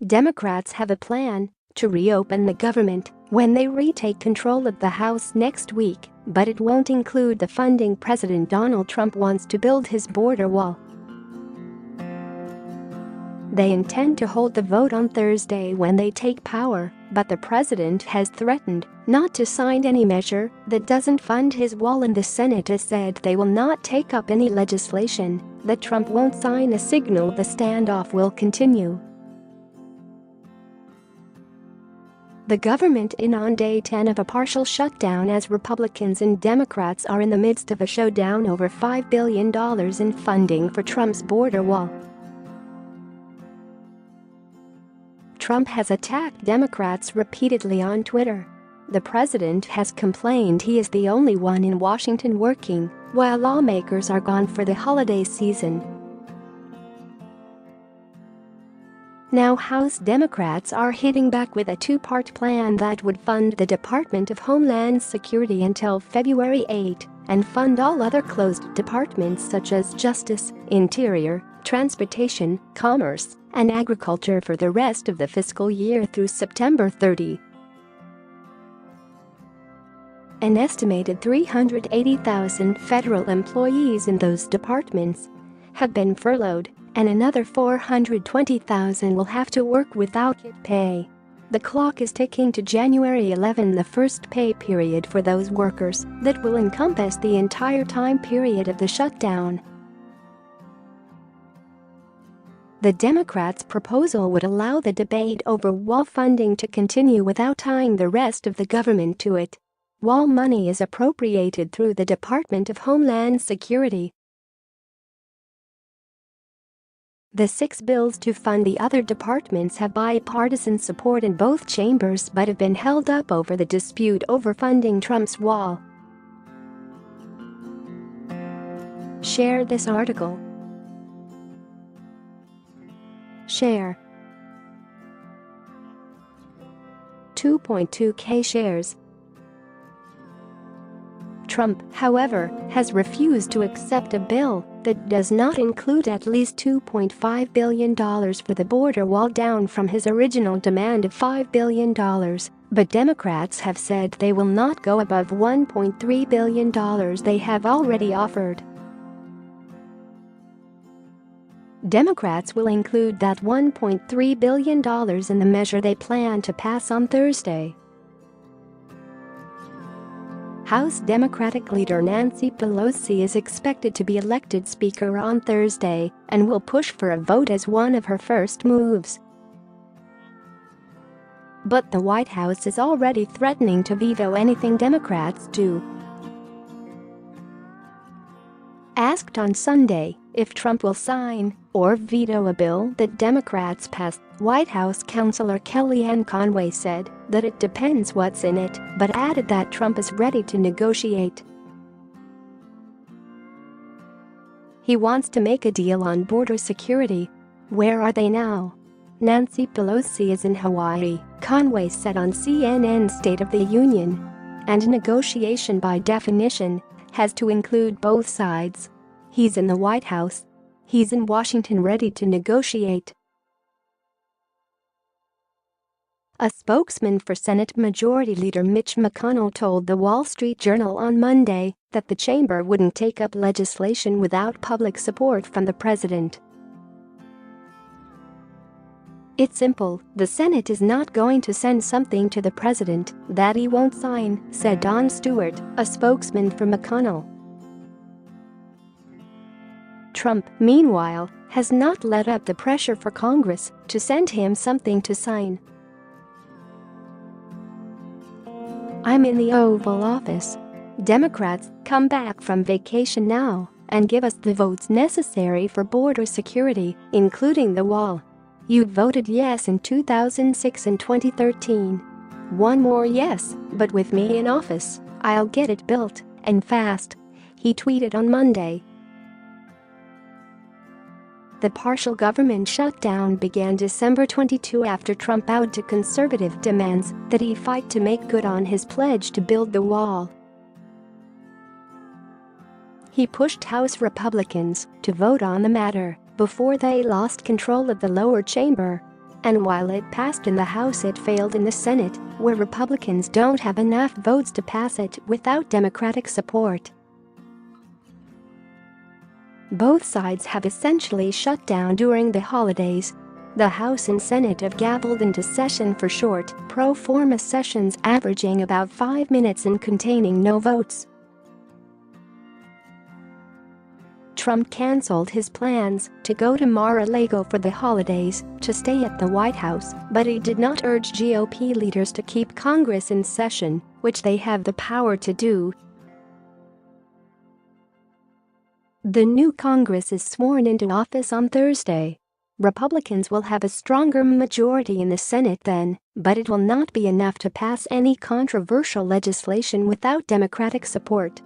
Democrats have a plan to reopen the government when they retake control of the House next week, but it won't include the funding President Donald Trump wants to build his border wall. They intend to hold the vote on Thursday when they take power, but the president has threatened not to sign any measure that doesn't fund his wall, and the Senate has said they will not take up any legislation that Trump won't sign, a signal the standoff will continue. The government is on day 10 of a partial shutdown as Republicans and Democrats are in the midst of a showdown over $5 billion in funding for Trump's border wall. Trump has attacked Democrats repeatedly on Twitter. The president has complained he is the only one in Washington working while lawmakers are gone for the holiday season. Now House Democrats are hitting back with a two-part plan that would fund the Department of Homeland Security until February 8 and fund all other closed departments such as Justice, Interior, Transportation, Commerce, and Agriculture for the rest of the fiscal year through September 30. An estimated 380,000 federal employees in those departments have been furloughed, and another 420,000 will have to work without pay. The clock is ticking to January 11, the first pay period for those workers that will encompass the entire time period of the shutdown. The Democrats' proposal would allow the debate over wall funding to continue without tying the rest of the government to it. Wall money is appropriated through the Department of Homeland Security. The 6 bills to fund the other departments have bipartisan support in both chambers but have been held up over the dispute over funding Trump's wall. Share this article. Share 2.2K shares. Trump, however, has refused to accept a bill that does not include at least $2.5 billion for the border wall, down from his original demand of $5 billion, but Democrats have said they will not go above $1.3 billion they have already offered. Democrats will include that $1.3 billion in the measure they plan to pass on Thursday. House Democratic leader Nancy Pelosi is expected to be elected Speaker on Thursday and will push for a vote as one of her first moves. But the White House is already threatening to veto anything Democrats do. Asked on Sunday if Trump will sign or veto a bill that Democrats passed, White House counselor Kellyanne Conway said that it depends what's in it, but added that Trump is ready to negotiate. He wants to make a deal on border security. Where are they now? Nancy Pelosi is in Hawaii, Conway said on CNN's State of the Union. And negotiation by definition has to include both sides. He's in the White House. He's in Washington ready to negotiate. A spokesman for Senate Majority Leader Mitch McConnell told the Wall Street Journal on Monday that the chamber wouldn't take up legislation without public support from the president. It's simple, the Senate is not going to send something to the president that he won't sign, said Don Stewart, a spokesman for McConnell. Trump, meanwhile, has not let up the pressure for Congress to send him something to sign. I'm in the Oval Office. Democrats, come back from vacation now and give us the votes necessary for border security, including the wall. You voted yes in 2006 and 2013. One more yes, but with me in office, I'll get it built, and fast, he tweeted on Monday. The partial government shutdown began December 22 after Trump bowed to conservative demands that he fight to make good on his pledge to build the wall. He pushed House Republicans to vote on the matter before they lost control of the lower chamber. And while it passed in the House, it failed in the Senate, where Republicans don't have enough votes to pass it without Democratic support. Both sides have essentially shut down during the holidays. The House and Senate have gavelled into session for short, pro forma sessions averaging about 5 minutes and containing no votes. Trump cancelled his plans to go to Mar-a-Lago for the holidays to stay at the White House, but he did not urge GOP leaders to keep Congress in session, which they have the power to do. The new Congress is sworn into office on Thursday. Republicans will have a stronger majority in the Senate then, but it will not be enough to pass any controversial legislation without Democratic support.